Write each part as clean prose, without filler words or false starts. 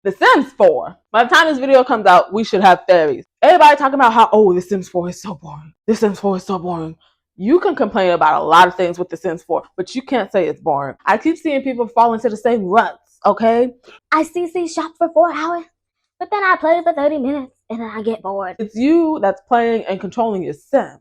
The Sims 4. By the time this video comes out, we should have fairies. Everybody talking about how, oh, The Sims 4 is so boring. The Sims 4 is so boring. You can complain about a lot of things with The Sims 4, but you can't say it's boring. I keep seeing people fall into the same ruts, okay? I CC shop for 4 hours, but then I play for 30 minutes and then I get bored. It's you that's playing and controlling your sim.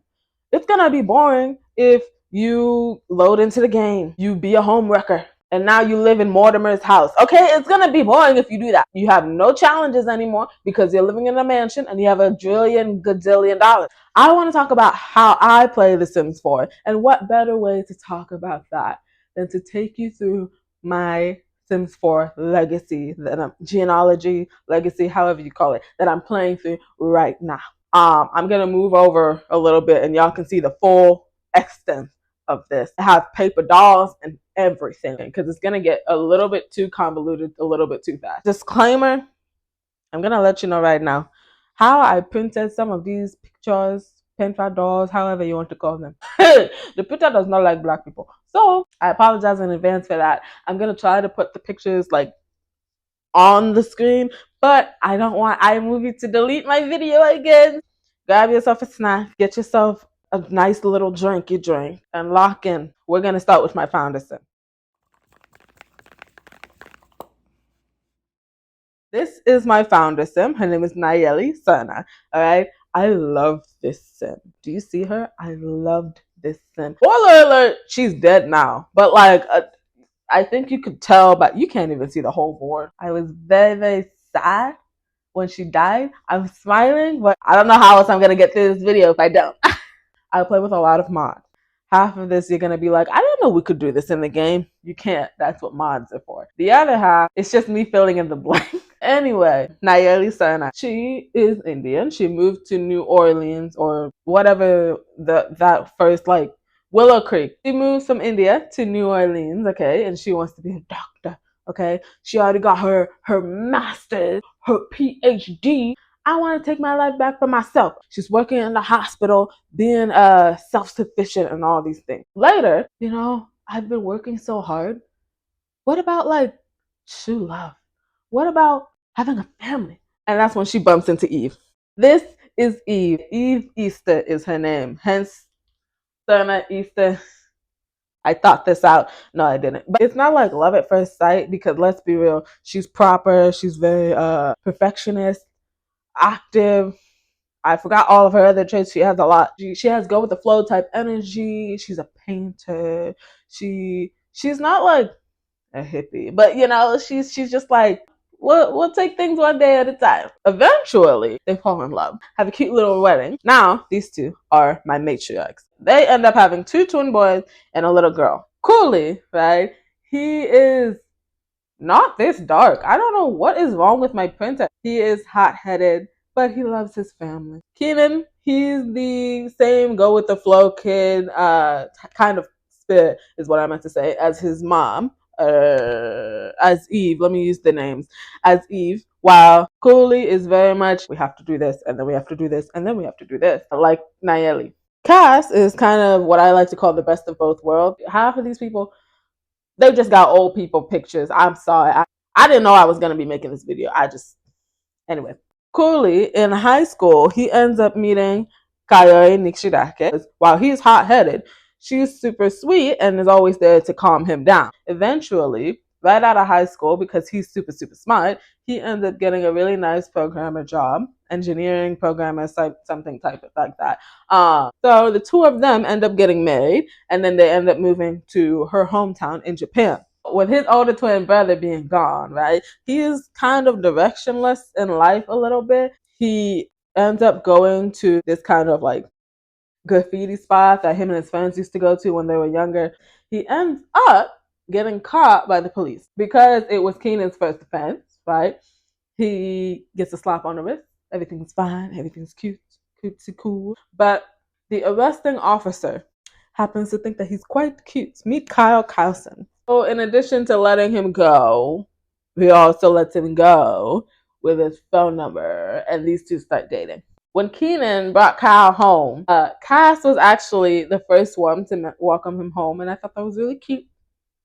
It's gonna be boring if you load into the game, you be a home wrecker, and now you live in Mortimer's house. Okay, it's gonna be boring if you do that. You have no challenges anymore because you're living in a mansion and you have a gazillion dollars. I want to talk about how I play The Sims 4, and what better way to talk about that than to take you through my Sims 4 legacy, genealogy, legacy, however you call it, that I'm playing through right now. I'm gonna move over a little bit and y'all can see the full extent of this. I have paper dolls and everything because it's gonna get a little bit too convoluted, a little bit too fast. Disclaimer, I'm gonna let you know right now how I printed some of these pictures, pen pal dolls, however you want to call them. The printer does not like black people, so I apologize in advance for that. I'm gonna try to put the pictures like on the screen, but I don't want iMovie to delete my video again. Grab yourself a snack, get yourself a nice little drink you drink, and lock in. We're gonna start with my founder sim. This is my founder sim. Her name is Nayeli Surna. All right. I love this sim. Do you see her? I loved this sim. Spoiler alert, she's dead now. But like, I think you could tell, but you can't even see the whole board. I was very, very sad when she died. I'm smiling, but I don't know how else I'm going to get through this video if I don't. I play with a lot of mods. Half of this, you're going to be like, I didn't know we could do this in the game. You can't. That's what mods are for. The other half, it's just me filling in the blank. Anyway, Nayeli Sana. She is Indian. She moved to New Orleans or whatever that first like Willow Creek. She moved from India to New Orleans, okay, and she wants to be a doctor, okay. She already got her master's, her PhD. I want to take my life back for myself. She's working in the hospital, being self-sufficient and all these things. Later, I've been working so hard. What about like true love? What about having a family? And that's when she bumps into Eve. This is Eve. Eve Easter is her name. Hence, surna-easter. I thought this out. No, I didn't. But it's not like love at first sight because let's be real. She's proper. She's very perfectionist, active. I forgot all of her other traits. She has a lot. She has go with the flow type energy. She's a painter. She's not like a hippie, but she's just like we'll take things one day at a time. Eventually, they fall in love, have a cute little wedding. Now, these two are my matriarchs. They end up having 2 twin boys and a little girl. Cooley, right? He is not this dark. I don't know what is wrong with my printer. He is hot-headed, but he loves his family. Keenan, he's the same go with the flow kid, kind of spirit is what I meant to say, as his mom. As Eve, let me use the names, as Eve, while Cooley is very much, we have to do this, and then we have to do this, and then we have to do this, like Nayeli. Cass is kind of what I like to call the best of both worlds. Half of these people, they just got old people pictures. I'm sorry. I didn't know I was going to be making this video. Anyway. Cooley, in high school, he ends up meeting Kayoi Nishidake. While he's hot-headed, she's super sweet and is always there to calm him down. Eventually, right out of high school, because he's super, super smart, he ends up getting a really nice programmer job, engineering programmer, something type of like that. So the 2 of them end up getting married, and then they end up moving to her hometown in Japan. With his older twin brother being gone, right? He is kind of directionless in life a little bit. He ends up going to this kind of like graffiti spot that him and his friends used to go to when they were younger. He ends up getting caught by the police because it was Keenan's first offense, right? He gets a slap on the wrist. Everything's fine. Everything's cute, cutesy cool. But the arresting officer happens to think that he's quite cute. Meet Kyle Carlson. So in addition to letting him go, he also lets him go with his phone number, and these 2 start dating. When Keenan brought Kyle home, Cass was actually the first one to welcome him home, and I thought that was really cute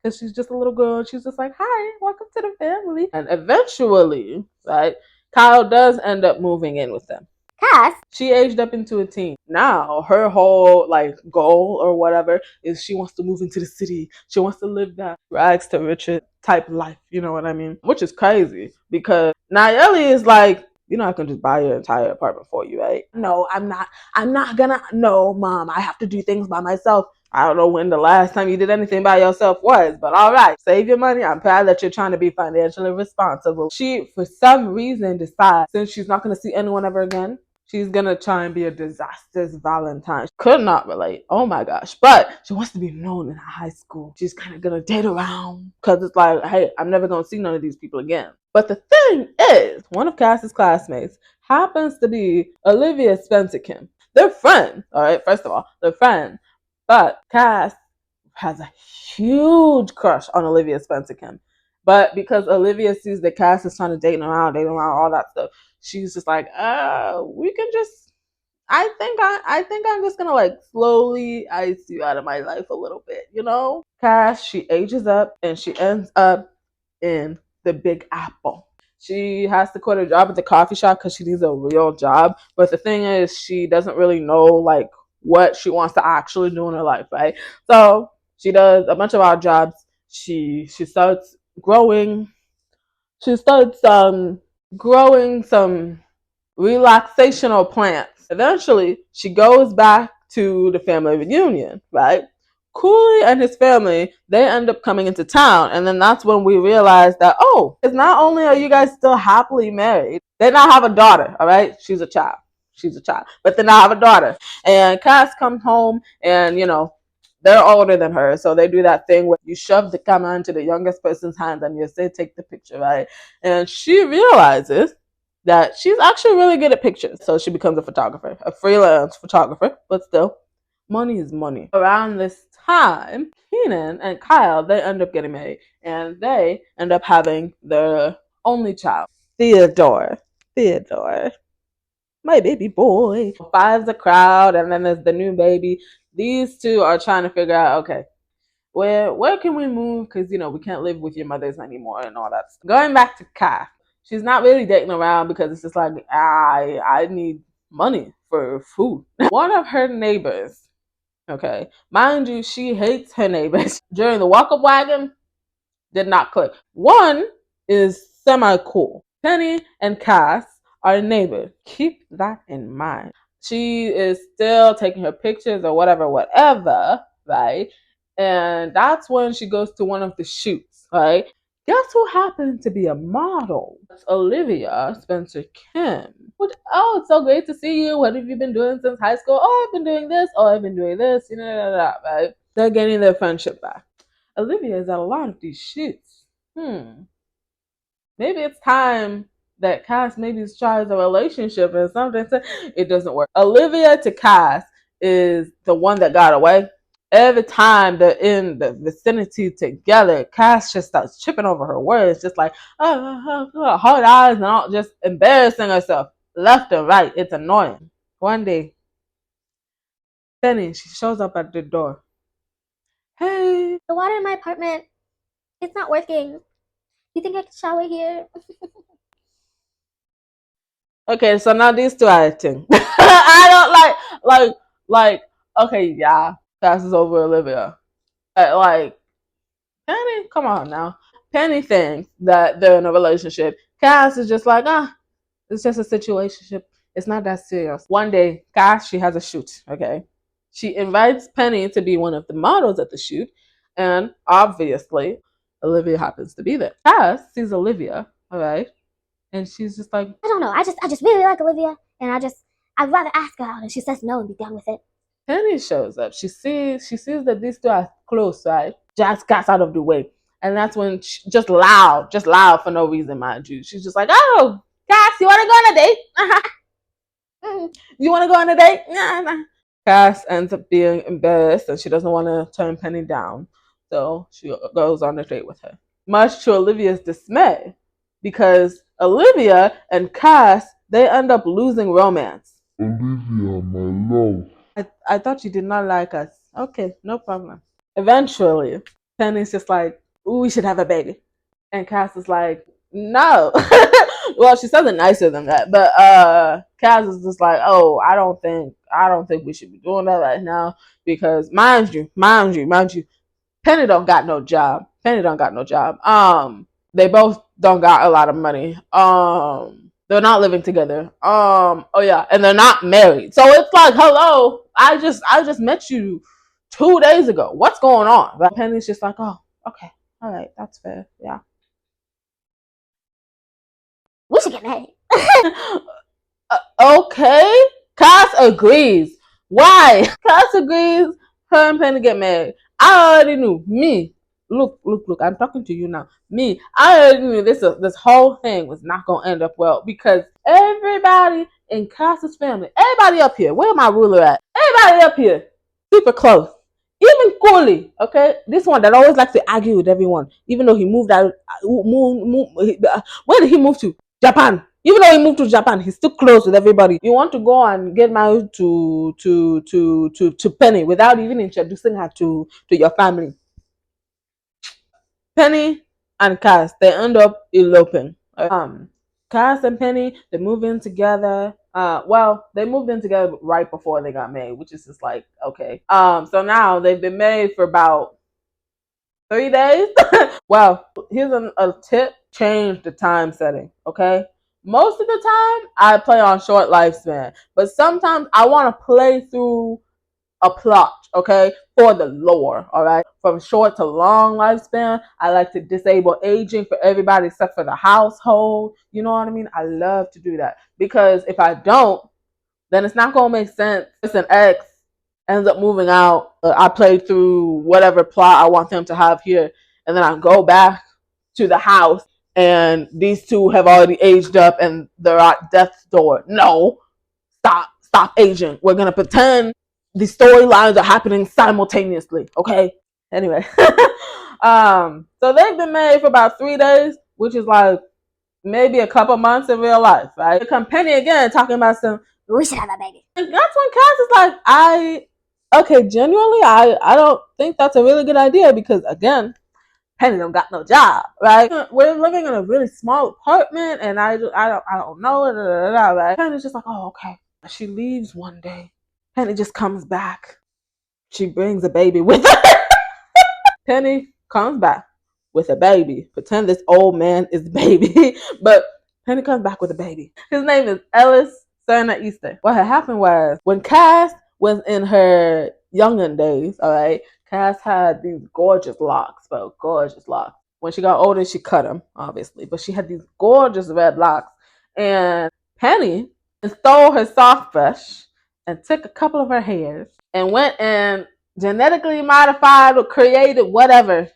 because she's just a little girl. And she's just like, hi, welcome to the family. And eventually, right, Kyle does end up moving in with them. Cass, She aged up into a teen. Now her whole like goal or whatever is she wants to move into the city. She wants to live that rags to riches type life. You know what I mean? Which is crazy because Nayeli is like, you know, I can just buy your entire apartment for you, right? No, I'm not. I'm not gonna. No, mom, I have to do things by myself. I don't know when the last time you did anything by yourself was, but all right, save your money. I'm proud that you're trying to be financially responsible. She, for some reason, decides since she's not going to see anyone ever again, she's going to try and be a disastrous Valentine. Could not relate. Oh my gosh. But she wants to be known in high school. She's kind of going to date around because it's like, hey, I'm never going to see none of these people again. But the thing is, one of Cass's classmates happens to be Olivia Spencer Kim. They're friends, all right? First of all, they're friends. But Cass has a huge crush on Olivia Spencer Kim. But because Olivia sees that Cass is trying to date around, all that stuff, she's just like, we can just I think I'm just gonna like slowly ice you out of my life a little bit, you know? Cass, she ages up and she ends up in the Big Apple. She has to quit her job at the coffee shop because she needs a real job. But the thing is, she doesn't really know like what she wants to actually do in her life, right? So she does a bunch of odd jobs. She starts growing. She starts growing some relaxational plants. Eventually, she goes back to the family reunion, right? Cooley and his family, they end up coming into town. And then that's when we realize that, oh, it's not only are you guys still happily married, they now have a daughter, all right? She's a child. She's a child. But they now have a daughter. And Cass comes home and, you know, they're older than her. So they do that thing where you shove the camera into the youngest person's hands and you say, take the picture, right? And she realizes that she's actually really good at pictures. So she becomes a photographer, a freelance photographer, but still, money is money. Around this time, Keenan and Kyle, they end up getting married and they end up having their only child, Theodore. Theodore. My baby boy. Five's a crowd, and then there's the new baby. These two are trying to figure out, okay, where can we move? Because, you know, we can't live with your mothers anymore and all that stuff. Going back to Kath, she's not really dating around because it's just like, I need money for food. One of her neighbors, okay, mind you, she hates her neighbors. During the walk-up wagon, did not click. One is semi-cool. Penny and Cass are neighbors. Keep that in mind. She is still taking her pictures or whatever, right? And that's when she goes to one of the shoots, right? Guess who happened to be a model? It's Olivia Spencer Kim. Oh, it's so great to see you. What have you been doing since high school? Oh, I've been doing this. Oh, I've been doing this. You know, right? They're getting their friendship back. Olivia is at a lot of these shoots. Maybe it's time that Cass maybe tries a relationship or something. It doesn't work. Olivia to Cass is the one that got away. Every time they're in the vicinity together, Cass just starts tripping over her words, just like hard eyes and all, just embarrassing herself left and right. It's annoying. One day, Penny, she shows up at the door. Hey, the water in my apartment, it's not working. You think I can shower here? Okay, so now these two are acting. I don't like. Okay, yeah, passes over Olivia. But like, Penny, come on now. Penny thinks that they're in a relationship. Cass is just like, it's just a situationship. It's not that serious. One day, Cass, she has a shoot. Okay, she invites Penny to be one of the models at the shoot, and obviously, Olivia happens to be there. Cass sees Olivia. All right. And she's just like, I don't know. I just really like Olivia, and I'd rather ask her out, and she says no and be done with it. Penny shows up. She sees that these two are close, right? Just gets out of the way. And that's when she, just loud for no reason, mind you. She's just like, oh, Cass, you want to go on a date? You want to go on a date? Nah. Cass ends up being embarrassed and she doesn't want to turn Penny down. So she goes on a date with her. Much to Olivia's dismay, because Olivia and Cass, they end up losing romance. Olivia, my love. I thought you did not like us. Okay, no problem. Eventually, Penny's just like, ooh, we should have a baby. And Cass is like, no. Well, she says it nicer than that, but Cass is just like, oh, I don't think we should be doing that right now because mind you, Penny don't got no job. Penny don't got no job. They both don't got a lot of money. They're not living together. Oh yeah, and they're not married. So it's like, hello, I just met you 2 days ago. What's going on? But Penny's just like, oh, okay, all right, that's fair. Yeah. We should get married. Okay. Cass agrees. Why? Cass agrees her and Penny get married. I already knew. Me. Look. I'm talking to you now. Me. I already knew this whole thing was not gonna end up well because everybody in Cass's family, everybody up here, where my ruler at? Everybody up here, super close. Even Cooley, okay, this one that always likes to argue with everyone, even though he moved out. Where did he move to? Japan. Even though he moved to Japan, he's still close with everybody. You want to go and get married to Penny without even introducing her to your family. Penny and Cass, they end up eloping. Cass and Penny, they move in together. Well, they moved in together right before they got married, which is just like okay. So now they've been married for about 3 days. Well, here's a tip: change the time setting. Okay. Most of the time, I play on short lifespan, but sometimes I want to play through a plot, okay, for the lore, all right? From short to long lifespan, I like to disable aging for everybody except for the household. You know what I mean? I love to do that because if I don't, then it's not going to make sense. It's an X ends up moving out. I played through whatever plot I want them to have here, and then I go back to the house, and these two have already aged up and they're at death's door. No, stop aging. We're gonna pretend the storylines are happening simultaneously. Okay. Anyway, so they've been married for about 3 days, which is like maybe a couple months in real life, right? Here come Penny again talking about some. We should have a baby. And that's when Cass is like, okay, genuinely, I don't think that's a really good idea because again, Penny don't got no job, right? We're living in a really small apartment, and I don't know, right? Penny's just like, oh, okay. She leaves one day. Penny just comes back. She brings a baby with her. Penny comes back with a baby. Pretend this old man is the baby, but Penny comes back with a baby. His name is Ellis Surna-Easter. What had happened was when Cass was in her youngin' days, all right, Cass had these gorgeous locks, bro, gorgeous locks. When she got older, she cut them, obviously, but she had these gorgeous red locks. And Penny stole her soft brush and took a couple of her hairs and went and genetically modified or created whatever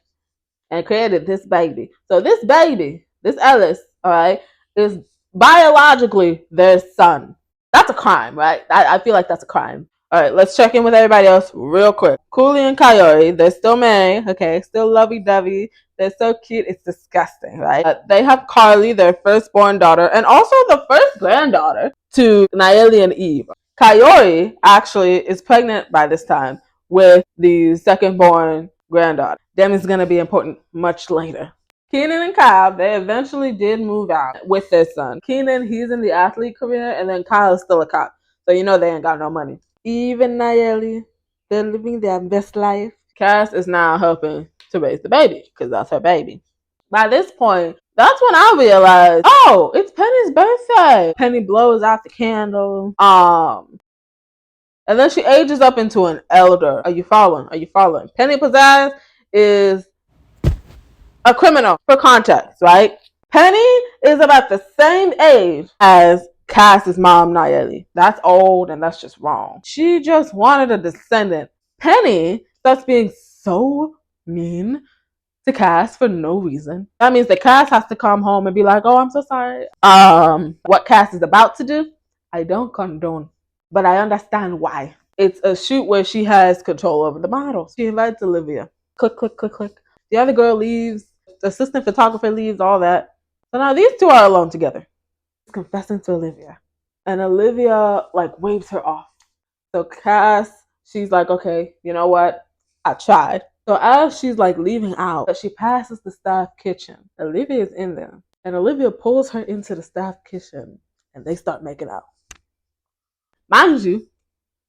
and created this baby. So this baby, this Ellis, all right, is biologically their son. That's a crime, right? I feel like that's a crime. All right, let's check in with everybody else real quick. Cooley and Coyote, they're still married, okay, still lovey-dovey. They're so cute, it's disgusting, right? They have Carly, their firstborn daughter, and also the first granddaughter to Naeli and Eve. Coyote actually is pregnant by this time with the second-born granddaughter. Them is going to be important much later. Keenan and Kyle, they eventually did move out with their son. Keenan, he's in the athlete career, and then Kyle is still a cop. So you know they ain't got no money. Even Nayeli, they're living their best life. Cass is now helping to raise the baby because that's her baby. By this point, that's when I realized, oh, it's Penny's birthday. Penny blows out the candle. And then she ages up into an elder. Are you following? Are you following? Penny Pizzazz is a criminal for context, right? Penny is about the same age as Cass's mom, Nayeli. That's old and that's just wrong. She just wanted a descendant. Penny starts being so mean to Cass for no reason. That means that Cass has to come home and be like, oh, I'm so sorry. What Cass is about to do, I don't condone, but I understand why. It's a shoot where she has control over the models. She invites Olivia. Click, click, click, click. The other girl leaves. The assistant photographer leaves, all that. So now these two are alone together. She's confessing to Olivia. And Olivia, like, waves her off. So Cass, she's like, okay, you know what? I tried. So as she's like leaving out, she passes the staff kitchen. Olivia is in there. And Olivia pulls her into the staff kitchen and they start making out. Mind you,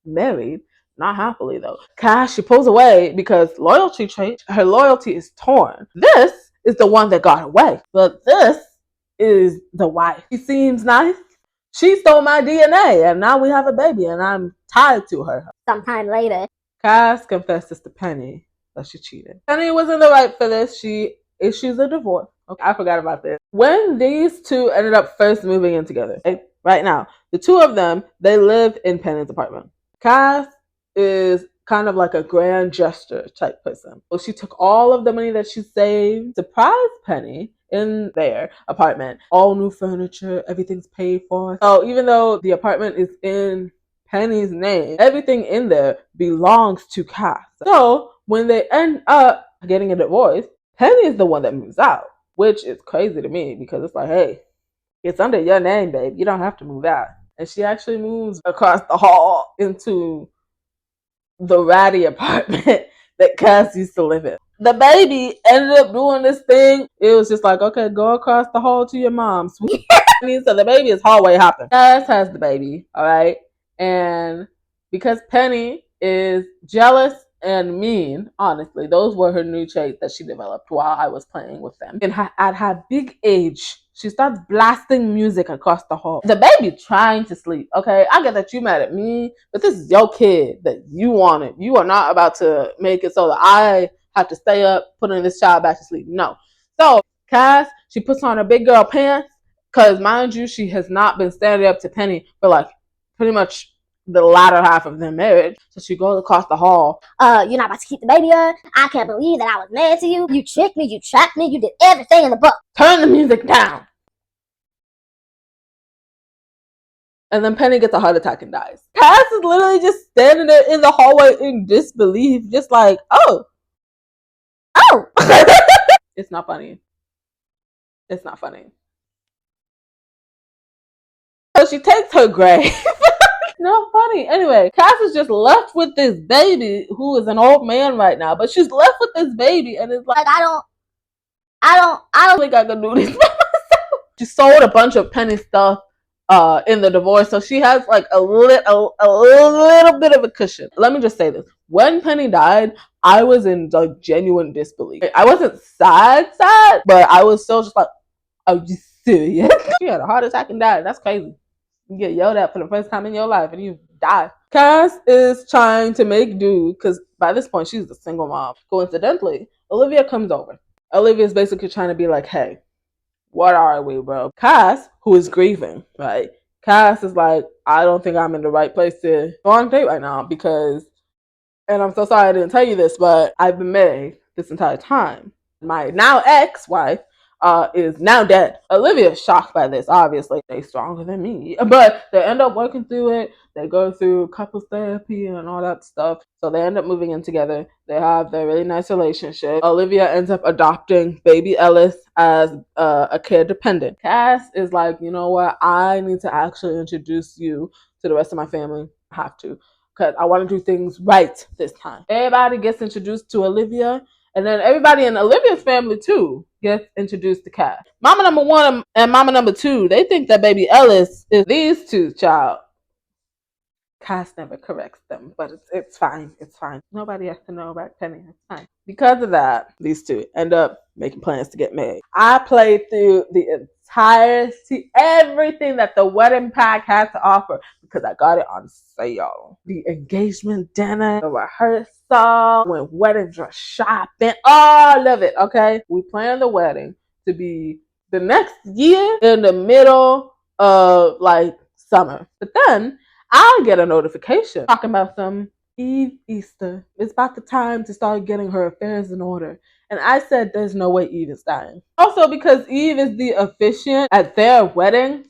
married, not happily though. Cash, she pulls away because loyalty trait, her loyalty is torn. This is the one that got away. But this is the wife. She seems nice. She stole my DNA and now we have a baby and I'm tied to her. Sometime later, Cass confesses to Penny that she cheated. Penny was in the right for this. She issues a divorce. Okay, I forgot about this. When these two ended up first moving in together, right now, the two of them, they lived in Penny's apartment. Cass is kind of like a grand gesture type person. So she took all of the money that she saved, surprised Penny in their apartment. All new furniture, everything's paid for. So even though the apartment is in Penny's name, everything in there belongs to Cass. So when they end up getting a divorce, Penny is the one that moves out, which is crazy to me because it's like, hey, it's under your name, babe. You don't have to move out. And she actually moves across the hall into the ratty apartment that Cass used to live in. The baby ended up doing this thing. It was just like, okay, go across the hall to your mom, sweet. So the baby is hallway hopping. Cass has the baby, all right? And because Penny is jealous and mean, honestly, those were her new traits that she developed while I was playing with them. And at her big age, she starts blasting music across the hall. The baby trying to sleep, okay? I get that you mad at me, but this is your kid that you wanted. You are not about to make it so that I have to stay up putting this child back to sleep. No. So Cass, she puts on her big girl pants, because mind you, she has not been standing up to Penny for like pretty much the latter half of their marriage. So she goes across the hall. You're not about to keep the baby up. I can't believe that I was married to you. You tricked me, you trapped me, you did everything in the book. Turn the music down. And then Penny gets a heart attack and dies. Cass is literally just standing there in the hallway in disbelief, just like, oh. It's not funny. It's not funny. So she takes her grave. Not funny. Anyway, Cass is just left with this baby who is an old man right now, but she's left with this baby and it's like, I don't think I can do this by myself. She sold a bunch of Penny stuff in the divorce, so she has like a little bit of a cushion. Let me just say this: when Penny died, I was in like genuine disbelief. I wasn't sad, but I was still just like, "Are you serious?" She had a heart attack and died. That's crazy. You get yelled at for the first time in your life and you die. Cass is trying to make do because by this point she's a single mom. Coincidentally, Olivia comes over. Olivia is basically trying to be like, hey, what are we, bro? Cass, who is grieving, right? Cass is like, I don't think I'm in the right place to go on a date right now because, and I'm so sorry I didn't tell you this, but I've been married this entire time. My now ex-wife is now dead. Olivia is shocked by this, obviously. They're stronger than me. But they end up working through it. They go through couples therapy and all that stuff. So they end up moving in together. They have their really nice relationship. Olivia ends up adopting baby Ellis as a care dependent. Cass is like, you know what? I need to actually introduce you to the rest of my family. I have to. Because I want to do things right this time. Everybody gets introduced to Olivia. And then everybody in Olivia's family, too, gets introduced to Cass. Mama number one and mama number two, they think that baby Ellis is these two child. Cass never corrects them, but it's fine. It's fine. Nobody has to know about Penny. It's fine. Because of that, these two end up making plans to get married. I played through the entirety, everything that the wedding pack had to offer because I got it on sale. The engagement dinner, the rehearsal, when wedding dress shopping, all of it, okay? We planned the wedding to be the next year in the middle of like summer. But then I get a notification talking about some Easter. It's about the time to start getting her affairs in order. And I said, there's no way Eve is dying. Also, because Eve is the officiant at their wedding,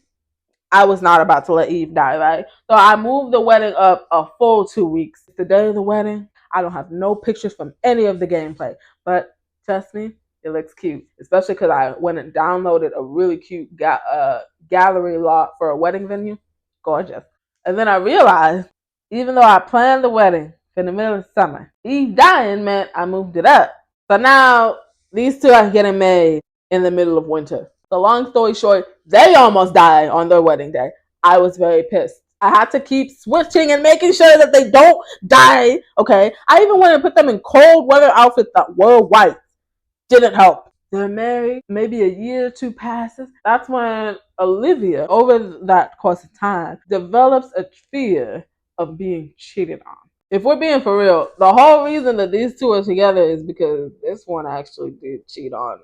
I was not about to let Eve die, right? So I moved the wedding up a full 2 weeks. The day of the wedding, I don't have no pictures from any of the gameplay. But trust me, it looks cute. Especially because I went and downloaded a really cute gallery lot for a wedding venue. Gorgeous. And then I realized, even though I planned the wedding in the middle of summer, Eve dying meant I moved it up. So now these two are getting married in the middle of winter. So long story short, they almost died on their wedding day. I was very pissed. I had to keep switching and making sure that they don't die. Okay. I even wanted to put them in cold weather outfits that were white. Didn't help. They're married, maybe a year or two passes. That's when Olivia, over that course of time, develops a fear of being cheated on. If we're being for real, the whole reason that these two are together is because this one actually did cheat on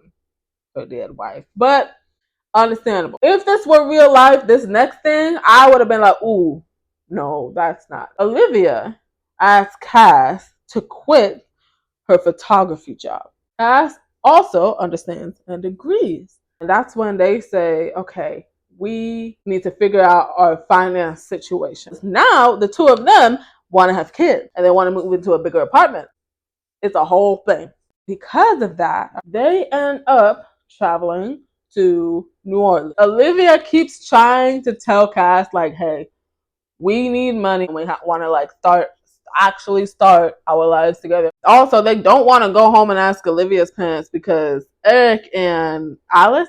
her dead wife. But understandable. If this were real life, this next thing, I would have been like, ooh, no, that's not. Olivia asked Cass to quit her photography job. Cass also understands and agrees. And that's when they say, okay, we need to figure out our finance situation. Now, the two of them want to have kids and they want to move into a bigger apartment. It's a whole thing. Because of that, they end up traveling to New Orleans. Olivia keeps trying to tell Cass, like, hey, we need money. We want to like start our lives together. Also, they don't want to go home and ask Olivia's parents because Eric and Alice,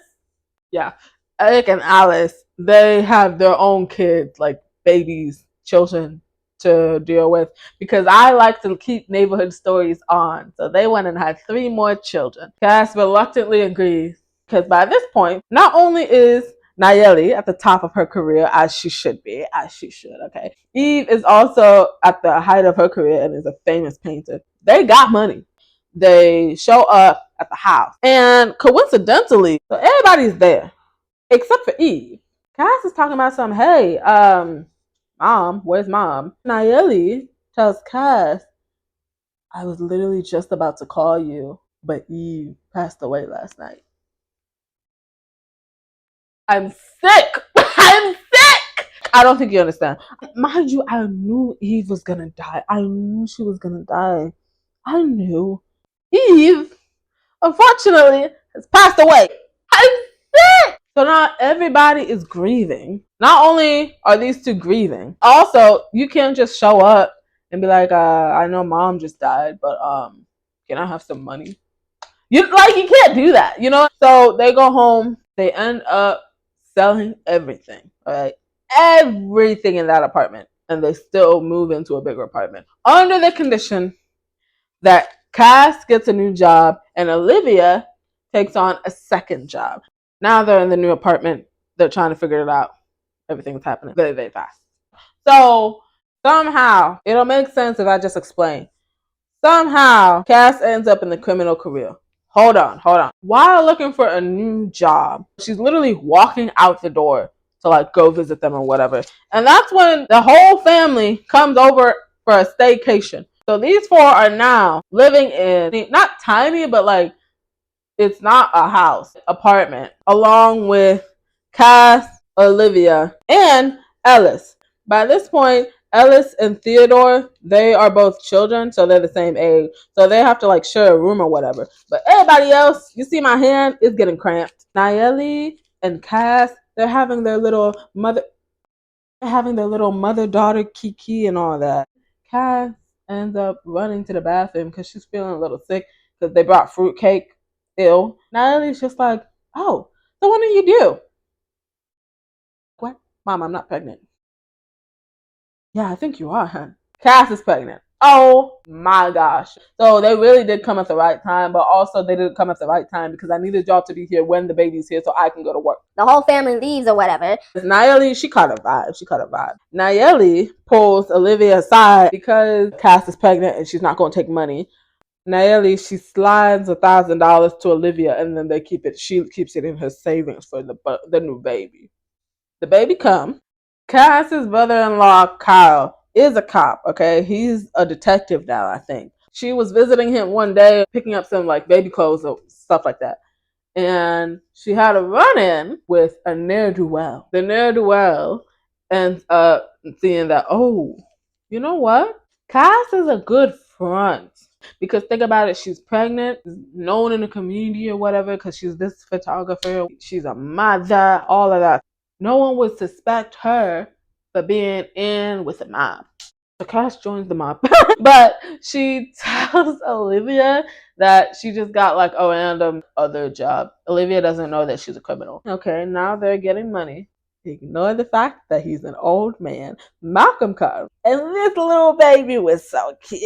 they have their own kids, like babies, children to deal with because I like to keep neighborhood stories on. So they went and had 3 more children. Cass reluctantly agrees because by this point, not only is Nayeli at the top of her career, as she should, okay? Eve is also at the height of her career and is a famous painter. They got money. They show up at the house. And coincidentally, so everybody's there except for Eve. Cass is talking about some, hey, mom, where's mom? Nayeli tells Cass, I was literally just about to call you, but Eve passed away last night. I'm sick. I'm sick. I don't think you understand. Mind you, I knew Eve was gonna die. I knew she was gonna die. I knew. Eve, unfortunately, has passed away. I'm sick. So now everybody is grieving. Not only are these two grieving, also you can't just show up and be like, I know mom just died, but can I have some money? You can't do that, you know? So they go home, they end up selling everything, all right? Everything in that apartment. And they still move into a bigger apartment. Under the condition that Cass gets a new job and Olivia takes on a second job. Now they're in the new apartment. They're trying to figure it out. Everything's happening very, very fast. So somehow, it'll make sense if I just explain. Somehow, Cass ends up in the criminal career. Hold on. While looking for a new job, she's literally walking out the door to like go visit them or whatever. And that's when the whole family comes over for a staycation. So these 4 are now living in, not tiny, but like, it's not a house, apartment, along with Cass, Olivia, and Ellis. By this point, Ellis and Theodore, they are both children, so they're the same age. So they have to like share a room or whatever. But everybody else, you see my hand, is getting cramped. Nayeli and Cass, they're having their little mother-daughter kiki and all that. Cass ends up running to the bathroom because she's feeling a little sick because they brought fruitcake. Ew. Nayeli's just like, oh, so what do you do? What? Mom, I'm not pregnant. Yeah, I think you are, huh? Cass is pregnant. Oh my gosh. So they really did come at the right time, but also they didn't come at the right time because I needed y'all to be here when the baby's here so I can go to work. The whole family leaves or whatever. Nayeli, she caught a vibe. Nayeli pulls Olivia aside because Cass is pregnant and she's not going to take money. Nayeli, she slides $1,000 to Olivia and then they keep it. She keeps it in her savings for the new baby. The baby comes. Cass's brother-in-law, Kyle, is a cop, okay? He's a detective now, I think. She was visiting him one day, picking up some like baby clothes or stuff like that. And she had a run-in with a ne'er-do-well. The ne'er-do-well ends up seeing that, oh, you know what? Cass is a good front. Because think about it, she's pregnant, known in the community or whatever, because she's this photographer, she's a mother, all of that. No one would suspect her for being in with the mob. So Cass joins the mob. But she tells Olivia that she just got like a random other job. Olivia doesn't know that she's a criminal. Okay, now they're getting money. Ignore the fact that he's an old man. Malcolm comes. And this little baby was so cute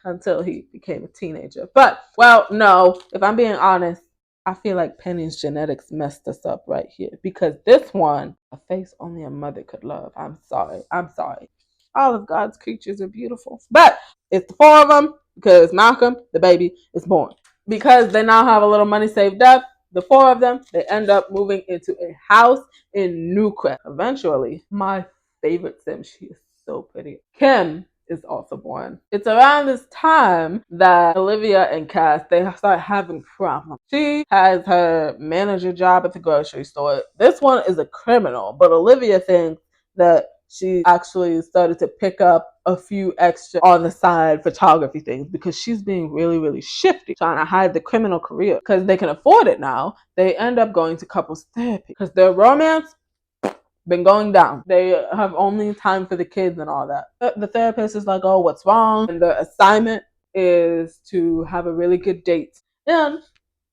until he became a teenager. But, well, no, if I'm being honest, I feel like Penny's genetics messed us up right here. Because this one, a face only a mother could love. I'm sorry. All of God's creatures are beautiful. But it's the four of them because Malcolm, the baby, is born. Because they now have a little money saved up, the four of them, they end up moving into a house in Newcrest. Eventually, my favorite sim, she is so pretty, Kim, is also born. It's around this time that Olivia and Cass, they start having problems. She has her manager job at the grocery store. This one is a criminal, but Olivia thinks that she actually started to pick up a few extra on the side photography things because she's being really, really shifty, trying to hide the criminal career. Because they can afford it now, they end up going to couples therapy because their romance been going down. They have only time for the kids and all that. The therapist is like, oh, what's wrong? And the assignment is to have a really good date. And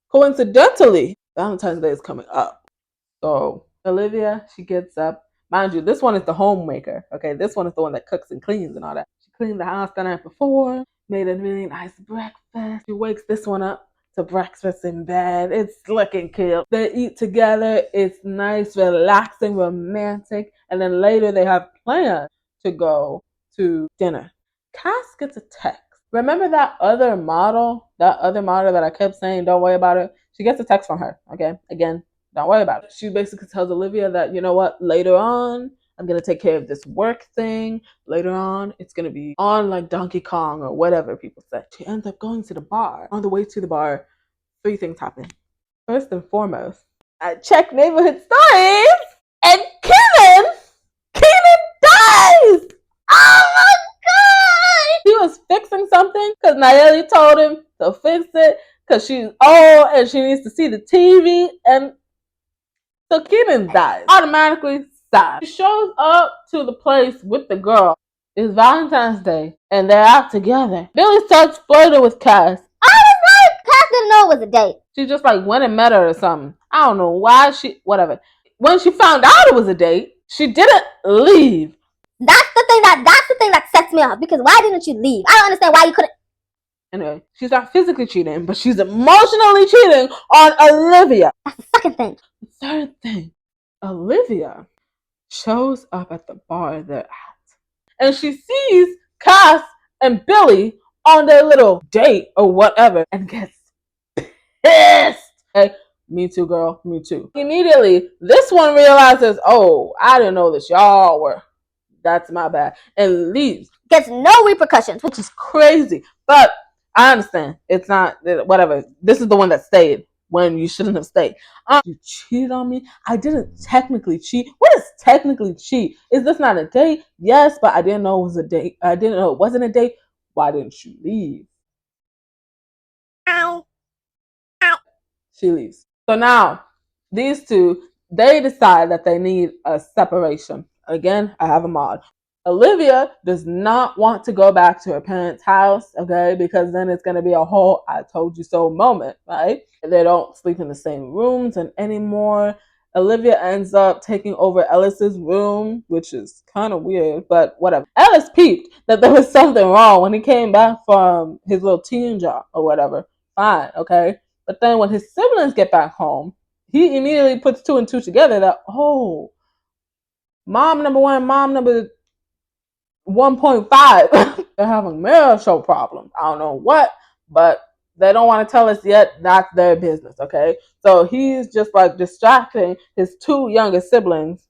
coincidentally, Valentine's Day is coming up. So Olivia, she gets up. Mind you, this one is the homemaker. Okay, this one is the one that cooks and cleans and all that. She cleaned the house the night before, made a really nice breakfast. She wakes this one up to breakfast in bed. It's looking cute. They eat together. It's nice, relaxing, romantic. And then later they have plans to go to dinner. Cass gets a text. Remember that other model that I kept saying, don't worry about it? She gets a text from her. Okay, again, don't worry about it. She basically tells Olivia that, you know what, later on, I'm going to take care of this work thing. Later on, it's going to be on like Donkey Kong or whatever people say. She ends up going to the bar. On the way to the bar, three things happen. First and foremost, I check neighborhood stories and Kenan dies! Oh my God! He was fixing something because Nayeli told him to fix it because she's old and she needs to see the TV, and so Kenan dies. Automatically sad. She shows up to the place with the girl. It's Valentine's Day and they're out together. Billy starts flirting with Cass. Cass didn't know it was a date. She just like went and met her or something. I don't know why whatever. When she found out it was a date, she didn't leave. That's the thing that sets me off, because why didn't you leave? I don't understand why you couldn't. Anyway, she's not physically cheating, but she's emotionally cheating on Olivia. That's the second thing. The third thing, Olivia shows up at the bar they're at, and she sees Cass and Billy on their little date or whatever, and gets pissed. Hey, me too, girl, me too. Immediately, this one realizes, oh, I didn't know this y'all were. That's my bad. And leaves. Gets no repercussions, which is crazy. But I understand. It's not, whatever. This is the one that stayed when you shouldn't have stayed. You cheated on me? I didn't technically cheat. What is technically cheat? Is this not a date? Yes, but I didn't know it was a date. I didn't know it wasn't a date. Why didn't you leave? Ow. She leaves. So now, these two, they decide that they need a separation. Again, I have a mod. Olivia does not want to go back to her parents' house, okay, because then it's going to be a whole I told you so moment, right? They don't sleep in the same rooms anymore. Olivia ends up taking over Ellis's room, which is kind of weird, but whatever. Ellis peeped that there was something wrong when he came back from his little teen job or whatever. Fine, okay? But then when his siblings get back home, he immediately puts two and two together that, oh, mom number one, mom number 1.5, they're having marital problems. I don't know what, but they don't want to tell us yet. That's their business, okay? So he's just like distracting his two youngest siblings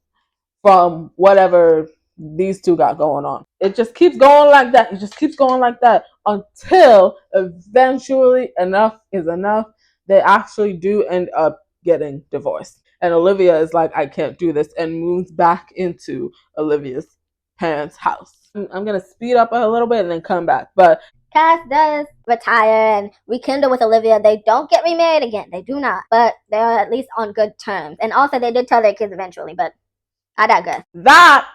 from whatever these two got going on. It just keeps going like that. It just keeps going like that until eventually enough is enough. They actually do end up getting divorced. And Olivia is like, I can't do this, and moves back into Olivia's parents' house. I'm going to speed up a little bit and then come back. But Cass does retire and rekindle with Olivia. They don't get remarried again. They do not. But they're at least on good terms. And also, they did tell their kids eventually, but I digress. That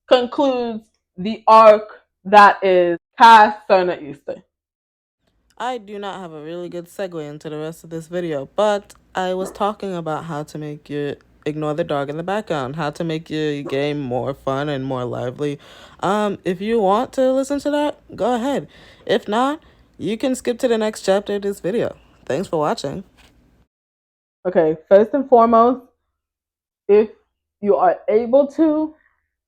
concludes the arc That is past surna-easter. I do not have a really good segue into the rest of this video, but I was talking about how to make your ignore the dog in the background, how to make your game more fun and more lively. If you want to listen to that, go ahead. If not, you can skip to the next chapter of this video. Thanks for watching. Okay, first and foremost, if you are able to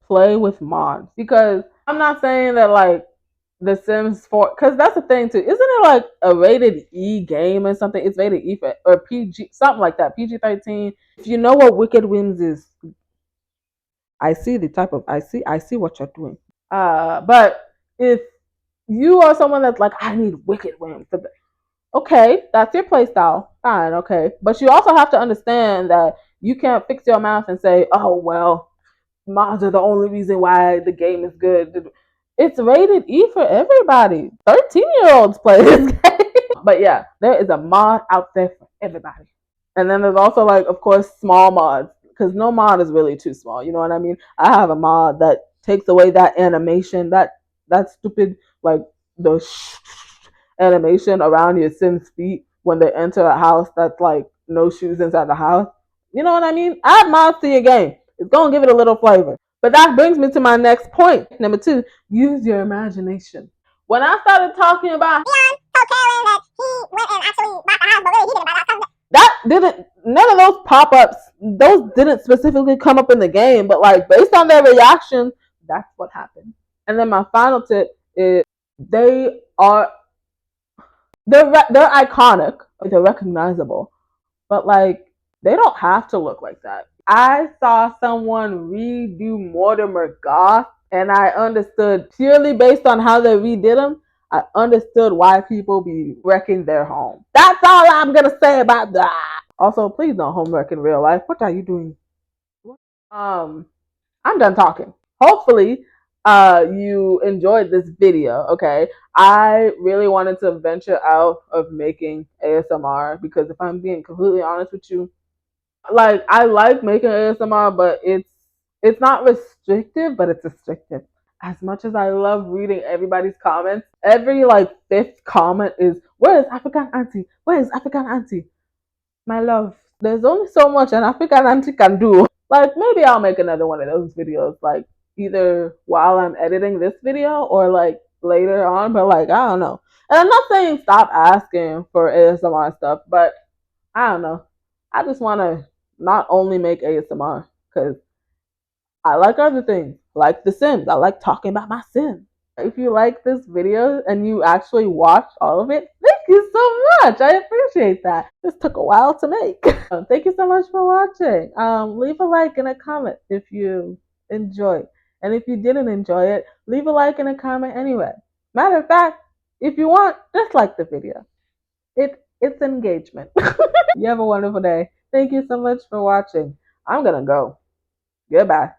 play with mods, because I'm not saying that like the Sims 4, because that's the thing too. Isn't it like a rated E game or something? It's rated E for, or PG, something like that, PG 13. If you know what Wicked Whims is, I see the type of I see what you're doing. But if you are someone that's like, I need Wicked Whims, okay, that's your play style. Fine, okay. But you also have to understand that you can't fix your mouth and say, oh well, mods are the only reason why the game is good. It's rated E for everybody. 13-year-olds play this game. But yeah, there is a mod out there for everybody. And then there's also like, of course, small mods, because no mod is really too small. You know what I mean? I have a mod that takes away that animation, that stupid like the animation around your Sims feet when they enter a house that's like no shoes inside the house. You know what I mean? Add mods to your game. It's gonna give it a little flavor. But that brings me to my next point. Number 2, use your imagination. When I started talking about that didn't, none of those pop-ups, those didn't specifically come up in the game, but like based on their reaction, that's what happened. And then my final tip is they are they're iconic, they're recognizable, but like they don't have to look like that. I saw someone redo Mortimer Goth, and I understood purely based on how they redid him. I understood why people be wrecking their home. That's all I'm gonna say about that. Also, please don't homework in real life. What are you doing? Um, I'm done talking. Hopefully, you enjoyed this video. Okay, I really wanted to venture out of making ASMR because if I'm being completely honest with you, like I like making ASMR, but it's not restrictive, but it's restrictive. As much as I love reading everybody's comments, every like fifth comment is, "Where is African auntie? Where is African auntie?" My love, there's only so much an African auntie can do. Like maybe I'll make another one of those videos, like either while I'm editing this video or like later on. But like I don't know. And I'm not saying stop asking for ASMR stuff, but I don't know. I just want to not only make ASMR because I like other things, like The Sims. I like talking about my Sims. If you like this video and you actually watched all of it, thank you so much. I appreciate that. This took a while to make. Thank you so much for watching. Leave a like and a comment if you enjoyed. And if you didn't enjoy it, leave a like and a comment anyway. Matter of fact, if you want, just like the video. It's engagement. You have a wonderful day. Thank you so much for watching. I'm gonna go. Goodbye.